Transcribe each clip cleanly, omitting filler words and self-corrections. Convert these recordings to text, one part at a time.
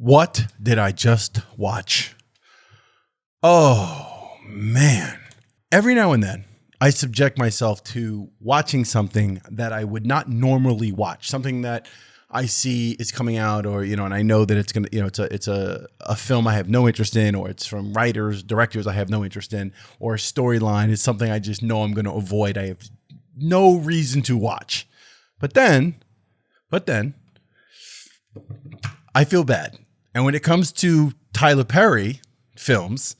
What did I just watch? Oh, man. Every now and then, I subject myself to watching something that I would not normally watch, something that I see is coming out, or, and I know that it's going to, it's a film I have no interest in, or it's from writers, directors I have no interest in, or a storyline is something I just know I'm going to avoid. I have no reason to watch. But then I feel bad. And when it comes to Tyler Perry films,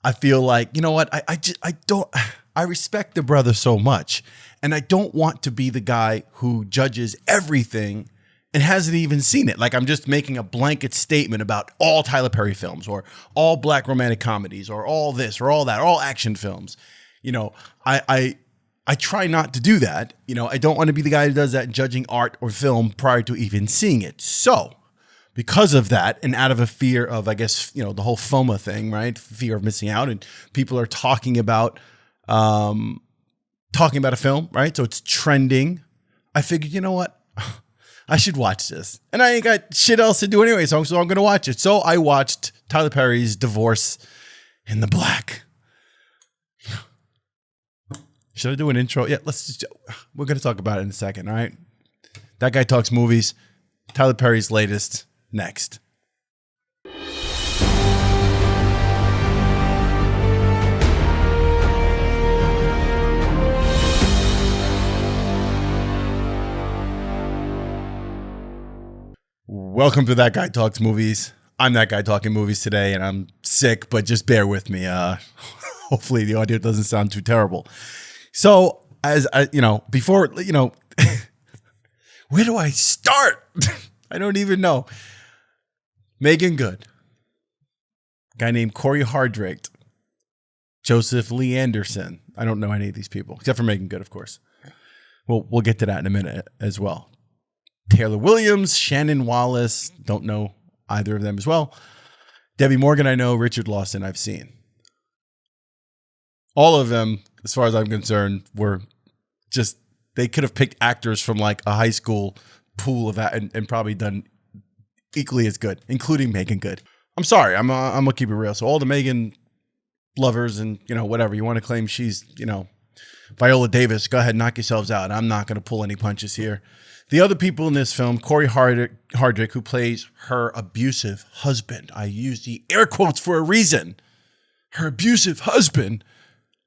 I feel like, you know what? I respect the brother so much, and I don't want to be the guy who judges everything and hasn't even seen it. Like, I'm just making a blanket statement about all Tyler Perry films, or all black romantic comedies, or all this or all that, all action films. I try not to do that. I don't want to be the guy who does that, judging art or film prior to even seeing it. So because of that, and out of a fear of, I guess, the whole FOMO thing, right? Fear of missing out, and people are talking about a film, right? So it's trending. I figured, you know what? I should watch this. And I ain't got shit else to do anyway, so I'm going to watch it. So I watched Tyler Perry's Divorce in the Black. Should I do an intro? Yeah, we're going to talk about it in a second, all right? That Guy Talks Movies, Tyler Perry's latest, next. Welcome to That Guy Talks Movies. I'm that guy talking movies today, and I'm sick, but just bear with me. Hopefully the audio doesn't sound too terrible. So, as I, before, where do I start? I don't even know. Megan Good, a guy named Corey Hardrict, Joseph Lee Anderson. I don't know any of these people, except for Megan Good, of course. We'll get to that in a minute as well. Taylor Williams, Shannon Wallace, don't know either of them as well. Debbie Morgan, I know. Richard Lawson, I've seen. All of them, as far as I'm concerned, were just, they could have picked actors from like a high school pool of that and probably done equally as good, including Megan Good. I'm sorry, I'm gonna keep it real. So all the Megan lovers and whatever you want to claim she's Viola Davis, go ahead, knock yourselves out. I'm not gonna pull any punches here. The other people in this film, Corey Hardrict, who plays her abusive husband. I use the air quotes for a reason. Her abusive husband.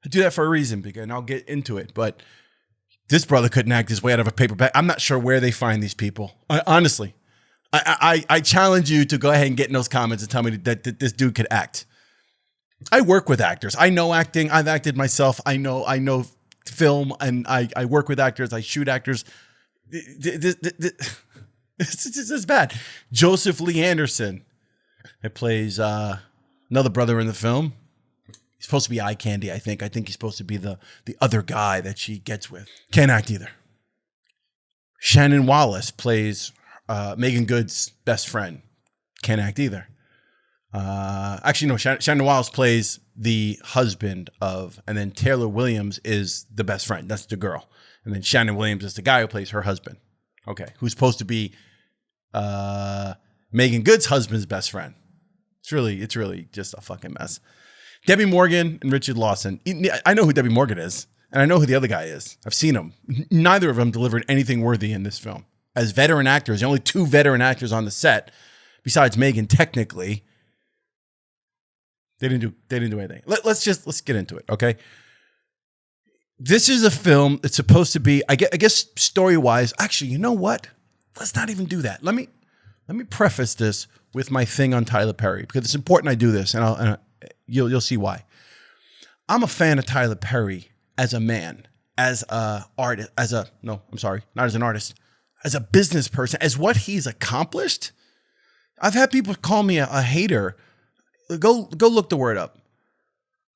I do that for a reason, and I'll get into it. But this brother couldn't act his way out of a paper bag. I'm not sure where they find these people. Honestly, I challenge you to go ahead and get in those comments and tell me that this dude could act. I work with actors. I know acting. I've acted myself. I know film, and I work with actors. I shoot actors. This is bad. Joseph Lee Anderson, that plays another brother in the film. He's supposed to be eye candy, I think. I think he's supposed to be the other guy that she gets with. Can't act either. Shannon Wallace plays Megan Good's best friend. Can't act either. Actually, no. Shannon Wallace plays the husband of, and then Taylor Williams is the best friend. That's the girl. And then Shannon Williams is the guy who plays her husband. Okay. Who's supposed to be Megan Good's husband's best friend. It's really just a fucking mess. Debbie Morgan and Richard Lawson. I know who Debbie Morgan is, and I know who the other guy is. I've seen them. Neither of them delivered anything worthy in this film. As veteran actors, the only two veteran actors on the set, besides Megan, technically, they didn't do anything. Let's get into it, okay? This is a film that's supposed to be, I guess, story-wise. Actually, you know what? Let's not even do that. Let me preface this with my thing on Tyler Perry, because it's important I do this, and you'll see why. I'm a fan of Tyler Perry as a man, as a artist, not as an artist, as a business person, as what he's accomplished. I've had people call me a hater. Go look the word up.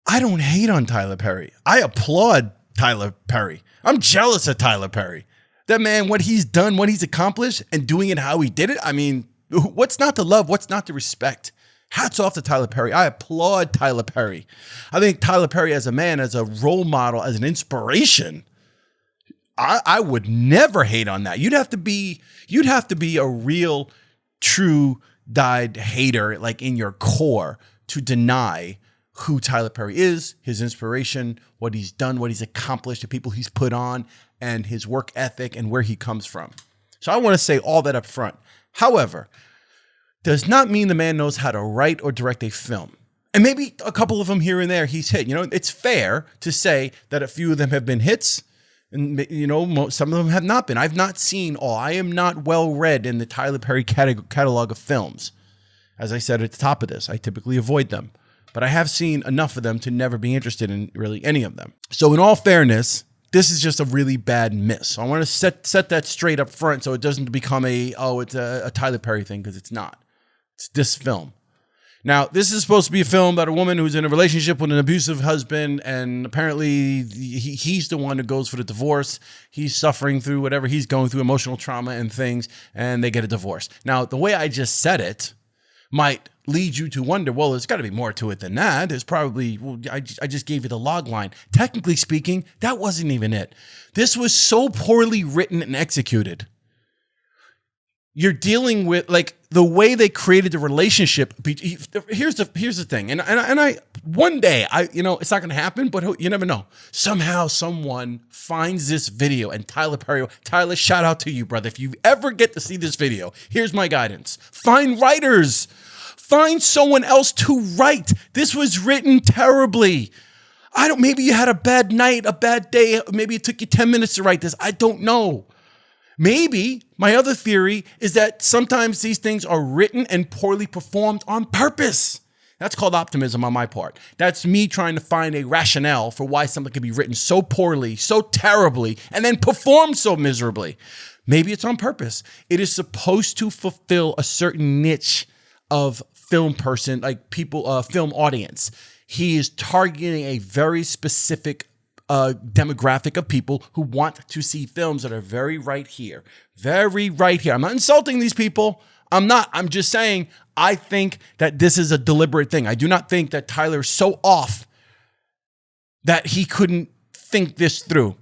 I don't hate on Tyler Perry. I applaud Tyler Perry. I'm jealous of Tyler Perry. That man, what he's done, what he's accomplished, and doing it how he did it. I mean, what's not to love? What's not to respect? Hats off to Tyler Perry. I applaud Tyler Perry. I think Tyler Perry as a man, as a role model, as an inspiration, I would never hate on that. You'd have to be a real, true dyed hater, like in your core, to deny who Tyler Perry is, his inspiration, what he's done, what he's accomplished, the people he's put on, and his work ethic and where he comes from. So I want to say all that up front. However, does not mean the man knows how to write or direct a film. And maybe a couple of them here and there he's hit. You know, it's fair to say that a few of them have been hits, and you know, some of them have not been. I've not seen all. I am not well read in the Tyler Perry catalog of films. As I said at the top of this, I typically avoid them. But I have seen enough of them to never be interested in really any of them. So in all fairness, this is just a really bad miss. So I want to set that straight up front so it doesn't become it's a Tyler Perry thing, because it's not. It's this film. Now, this is supposed to be a film about a woman who's in a relationship with an abusive husband, and apparently he's the one who goes for the divorce. He's suffering through whatever he's going through, emotional trauma and things, and they get a divorce. Now, the way I just said it might lead you to wonder, well, there's got to be more to it than that. There's probably, I just gave you the log line. Technically speaking, that wasn't even it. This was so poorly written and executed. You're dealing with, like, the way they created the relationship. Here's the thing. And I one day, it's not going to happen, but you never know. Somehow someone finds this video, and Tyler, shout out to you, brother. If you ever get to see this video, here's my guidance. Find writers. Find someone else to write. This was written terribly. Maybe you had a bad night, a bad day. Maybe it took you 10 minutes to write this. I don't know. Maybe my other theory is that sometimes these things are written and poorly performed on purpose. That's called optimism on my part. That's me trying to find a rationale for why something can be written so poorly, so terribly, and then performed so miserably. Maybe it's on purpose. It is supposed to fulfill a certain niche of film person, like people, film audience. He is targeting a very specific demographic of people who want to see films that are very right here. Very right here. I'm not insulting these people. I'm not. I'm just saying I think that this is a deliberate thing. I do not think that Tyler's so off that he couldn't think this through.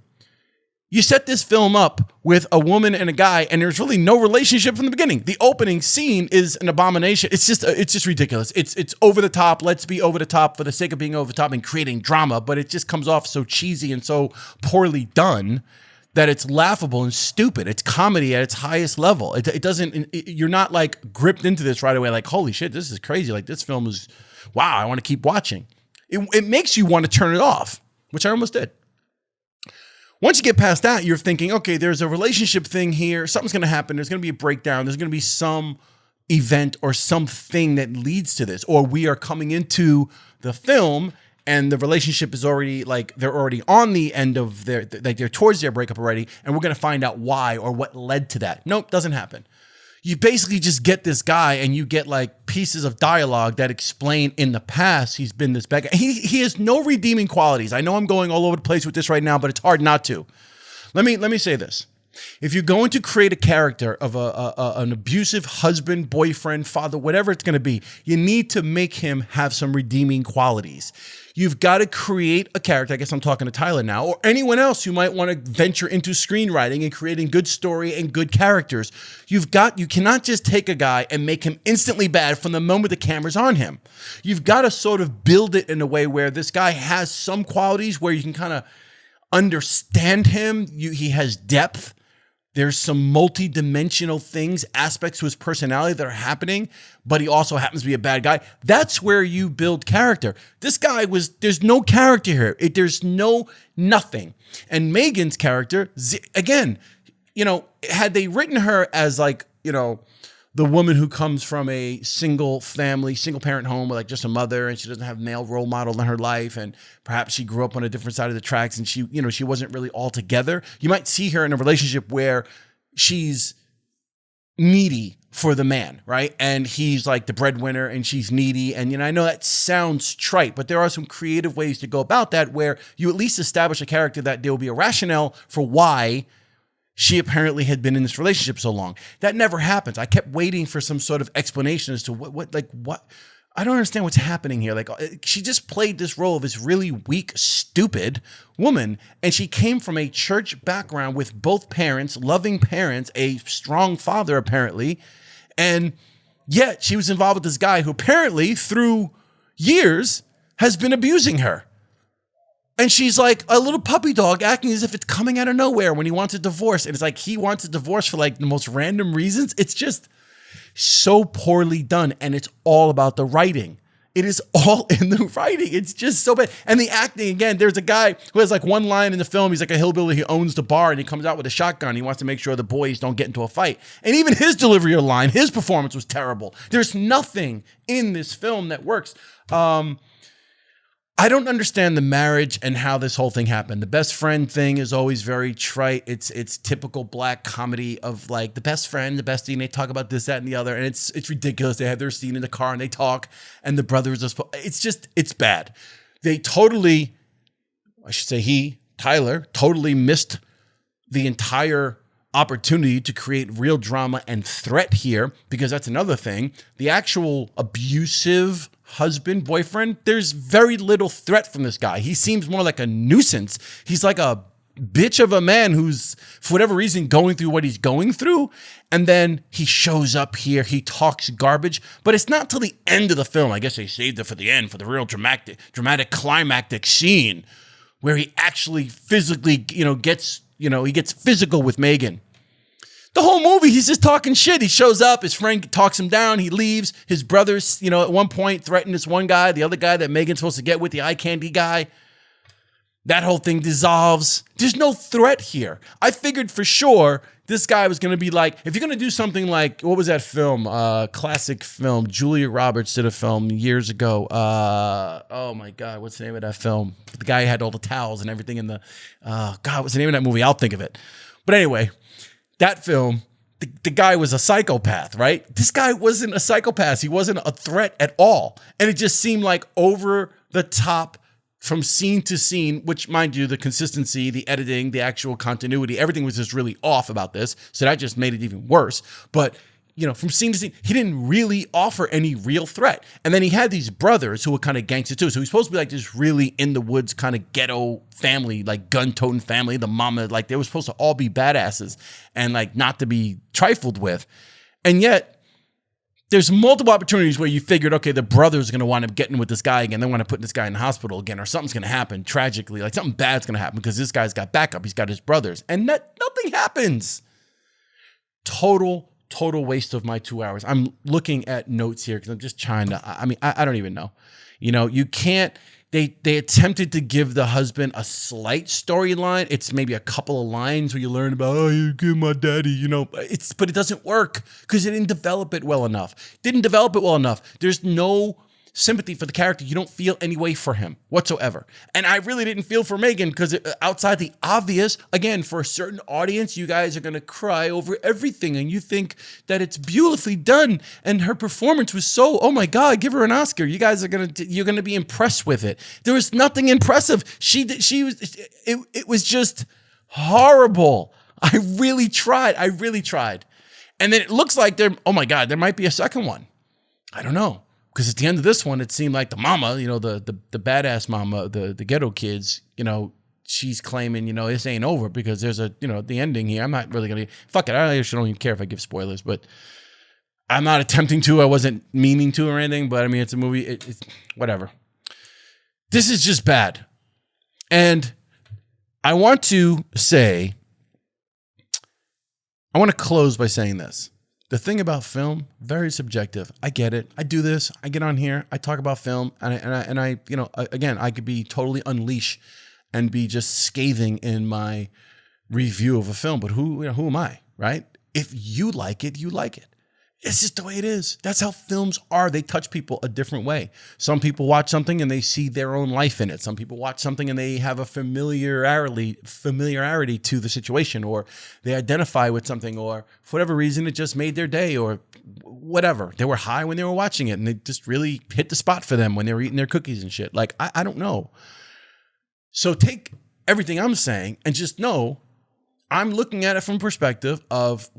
You set this film up with a woman and a guy, and there's really no relationship from the beginning. The opening scene is an abomination. It's just ridiculous. It's over the top. Let's be over the top for the sake of being over the top and creating drama, but it just comes off so cheesy and so poorly done that it's laughable and stupid. It's comedy at its highest level. It doesn't. You're not like gripped into this right away. Like, holy shit, this is crazy. Like, this film is, wow, I want to keep watching. It makes you want to turn it off, which I almost did. Once you get past that, you're thinking, okay, there's a relationship thing here. Something's going to happen. There's going to be a breakdown. There's going to be some event or something that leads to this. Or we are coming into the film and the relationship is already, like, they're already on the end of their, like, they're towards their breakup already. And we're going to find out why or what led to that. Nope, doesn't happen. You basically just get this guy and you get like pieces of dialogue that explain in the past he's been this bad guy. He has no redeeming qualities. I know I'm going all over the place with this right now, but it's hard not to. Let me say this. If you're going to create a character of an abusive husband, boyfriend, father, whatever it's going to be, you need to make him have some redeeming qualities. You've got to create a character. I guess I'm talking to Tyler now, or anyone else who might want to venture into screenwriting and creating good story and good characters. You cannot just take a guy and make him instantly bad from the moment the camera's on him. You've got to sort of build it in a way where this guy has some qualities where you can kind of understand him. He has depth. There's some multi-dimensional things, aspects to his personality that are happening, but he also happens to be a bad guy. That's where you build character. This guy there's no character here. There's nothing. And Megan's character, again, had they written her as like, the woman who comes from a single parent home with like just a mother, and she doesn't have a male role model in her life, and perhaps she grew up on a different side of the tracks, and she wasn't really all together. You might see her in a relationship where she's needy for the man, right? And he's like the breadwinner and she's needy. And, I know that sounds trite, but there are some creative ways to go about that where you at least establish a character that there will be a rationale for why she apparently had been in this relationship so long. That never happens. I kept waiting for some sort of explanation as to what. I don't understand what's happening here. Like, she just played this role of this really weak, stupid woman. And she came from a church background with both parents, loving parents, a strong father, apparently. And Yet she was involved with this guy who apparently through years has been abusing her. And she's like a little puppy dog acting as if it's coming out of nowhere when he wants a divorce. And it's like he wants a divorce for like the most random reasons. It's just so poorly done. And it's all about the writing. It is all in the writing. It's just so bad. And the acting, again, there's a guy who has like one line in the film. He's like a hillbilly. He owns the bar and he comes out with a shotgun. He wants to make sure the boys don't get into a fight. And even his delivery of the line, his performance was terrible. There's nothing in this film that works. I don't understand the marriage and how this whole thing happened. The best friend thing is always very trite. It's typical black comedy of like the best friend, the bestie, and they talk about this, that, and the other. And it's ridiculous. They have their scene in the car and they talk and the brothers are it's bad. They totally, I should say Tyler, totally missed the entire opportunity to create real drama and threat here, because that's another thing. The actual abusive husband, boyfriend, there's very little threat from this guy. He seems more like a nuisance. He's like a bitch of a man who's, for whatever reason, going through what he's going through. And then he shows up here. He talks garbage, but it's not till the end of the film. I guess they saved it for the end, for the real dramatic climactic scene where he actually physically, gets physical with Megan. The whole movie, he's just talking shit. He shows up, his friend talks him down, he leaves. His brothers, at one point threatened this one guy, the other guy that Megan's supposed to get with, the eye candy guy. That whole thing dissolves. There's no threat here. I figured for sure this guy was going to be like, if you're going to do something like, what was that film? Classic film. Julia Roberts did a film years ago. Oh my God, what's the name of that film? The guy had all the towels and everything in the, God, what's the name of that movie? I'll think of it. But anyway, that film, the guy was a psychopath, right? This guy wasn't a psychopath. He wasn't a threat at all. And it just seemed like over the top from scene to scene, which, mind you, the consistency, the editing, the actual continuity, everything was just really off about this. So that just made it even worse. But, from scene to scene, he didn't really offer any real threat. And then he had these brothers who were kind of gangster too. So he's supposed to be like this really in the woods kind of ghetto family, like gun-toting family. The mama, like they were supposed to all be badasses and like not to be trifled with. And yet there's multiple opportunities where you figured, okay, the brothers are going to wind up getting with this guy again. They want to put this guy in the hospital again, or something's going to happen tragically. Like something bad's going to happen because this guy's got backup. He's got his brothers and nothing happens. Total waste of my 2 hours. I'm looking at notes here because I'm just trying to, I don't even know. You can't, they attempted to give the husband a slight storyline. It's maybe a couple of lines where you learn about, oh, you give my daddy, but it doesn't work because it didn't develop it well enough. There's no sympathy for the character. You don't feel any way for him whatsoever. And I really didn't feel for Megan because outside the obvious, again, for a certain audience, you guys are going to cry over everything and you think that it's beautifully done and her performance was so, oh my God, give her an Oscar. You guys you're going to be impressed with it. There was nothing impressive. It was just horrible. I really tried. And then it looks like oh my God, there might be a second one. I don't know. Because at the end of this one, it seemed like the mama, the badass mama, the ghetto kids, she's claiming, this ain't over because there's the ending here. I'm not really going to, fuck it. I actually don't even care if I give spoilers, but I'm not attempting to. I wasn't meaning to or anything, but it's a movie. It's whatever. This is just bad. And I want to close by saying this. The thing about film, very subjective. I get it. I do this. I get on here. I talk about film, and I again, I could be totally unleashed and be just scathing in my review of a film. But who am I, right? If you like it, you like it. It's just the way it is. That's how films are. They touch people a different way. Some people watch something and they see their own life in it. Some people watch something and they have a familiarity to the situation, or they identify with something, or for whatever reason, it just made their day, or whatever. They were high when they were watching it and it just really hit the spot for them when they were eating their cookies and shit. Like, I don't know. So take everything I'm saying and just know I'm looking at it from perspective of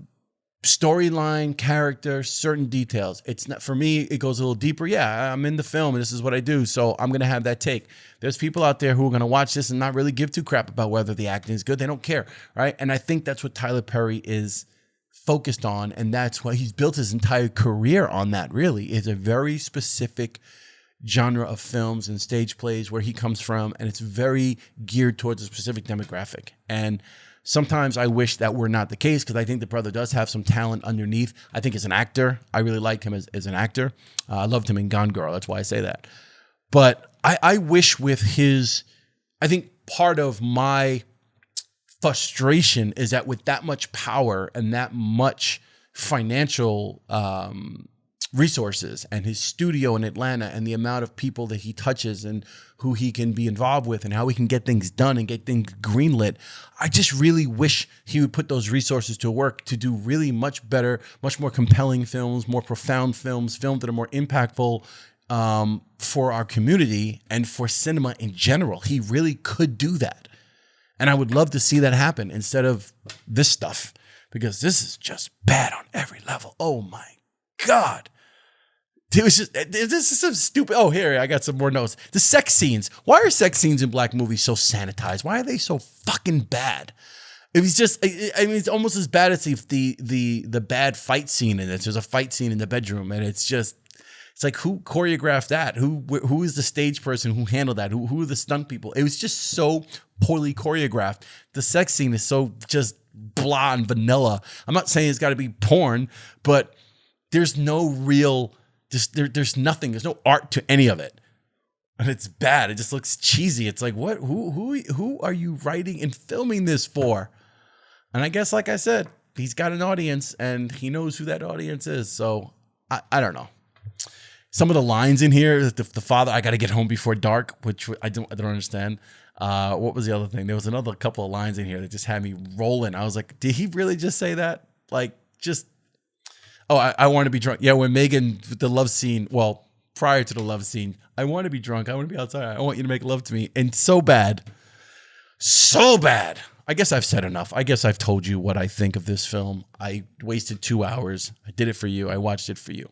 storyline, character, certain details. It's not, for me, it goes a little deeper. Yeah, I'm in the film and this is what I do, so I'm going to have that take. There's people out there who are going to watch this and not really give two crap about whether the acting is good. They don't care, right? And I think that's what Tyler Perry is focused on, and that's why he's built his entire career on that. Really, it's a very specific genre of films and stage plays where he comes from, and it's very geared towards a specific demographic. And sometimes I wish that were not the case, because I think the brother does have some talent underneath. I think as an actor, I really like him as an actor. I loved him in Gone Girl. That's why I say that. But I wish with his, I think part of my frustration is that with that much power and that much financial resources, and his studio in Atlanta, and the amount of people that he touches and who he can be involved with, and how he can get things done and get things greenlit, I just really wish he would put those resources to work to do really much better, much more compelling films, more profound films, films that are more impactful for our community and for cinema in general. He really could do that. And I would love to see that happen instead of this stuff, because this is just bad on every level. Oh my God. It was just, this is some stupid. Oh, here, I got some more notes. The sex scenes. Why are sex scenes in black movies so sanitized? Why are they so fucking bad? It was just, I mean, it's almost as bad as if the bad fight scene in it. There's a fight scene in the bedroom, and it's just, it's like, who choreographed that? Who is the stage person who handled that? Who are the stunt people? It was just so poorly choreographed. The sex scene is so just blah and vanilla. I'm not saying it's got to be porn, but there's no real, there's nothing. There's no art to any of it, and it's bad. It just looks cheesy. It's like, what? Who are you writing and filming this for? And I guess, like I said, he's got an audience, and he knows who that audience is. So I don't know. Some of the lines in here, the father, I got to get home before dark, which I don't understand. What was the other thing? There was another couple of lines in here that just had me rolling. I was like, did he really just say that? Like, just, oh, I want to be drunk. Yeah, when Megan, the love scene, well, prior to the love scene, I want to be drunk. I want to be outside. I want you to make love to me. And so bad. So bad. I guess I've said enough. I guess I've told you what I think of this film. I wasted 2 hours. I did it for you. I watched it for you.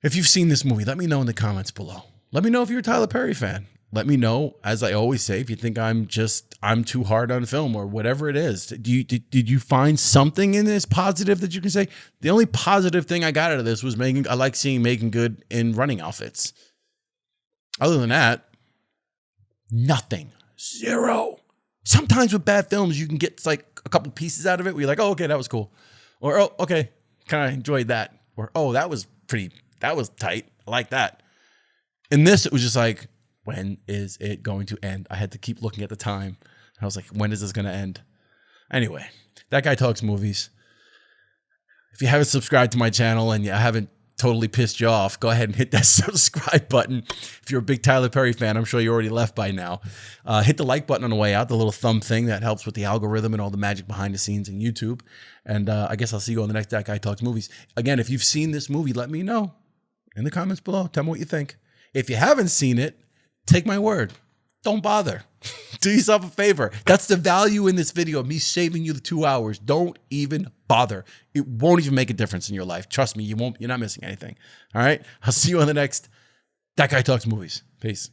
If you've seen this movie, let me know in the comments below. Let me know if you're a Tyler Perry fan. Let me know, as I always say, if you think I'm too hard on film or whatever it is. Did you find something in this positive that you can say? The only positive thing I got out of this was I like seeing Megan Good in running outfits. Other than that, nothing. Zero. Sometimes with bad films, you can get like a couple pieces out of it where you're like, oh, okay, that was cool. Or, oh, okay, kind of enjoyed that. Or, oh, that was tight. I like that. In this, it was just like, when is it going to end? I had to keep looking at the time. I was like, when is this going to end? Anyway, That Guy Talks Movies. If you haven't subscribed to my channel and I haven't totally pissed you off, go ahead and hit that subscribe button. If you're a big Tyler Perry fan, I'm sure you already left by now. Hit the like button on the way out, the little thumb thing that helps with the algorithm and all the magic behind the scenes in YouTube. And I guess I'll see you on the next That Guy Talks Movies. Again, if you've seen this movie, let me know in the comments below. Tell me what you think. If you haven't seen it, take my word. Don't bother. Do yourself a favor. That's the value in this video of me saving you the 2 hours. Don't even bother. It won't even make a difference in your life. Trust me, you're not missing anything. All right? I'll see you on the next That Guy Talks Movies. Peace.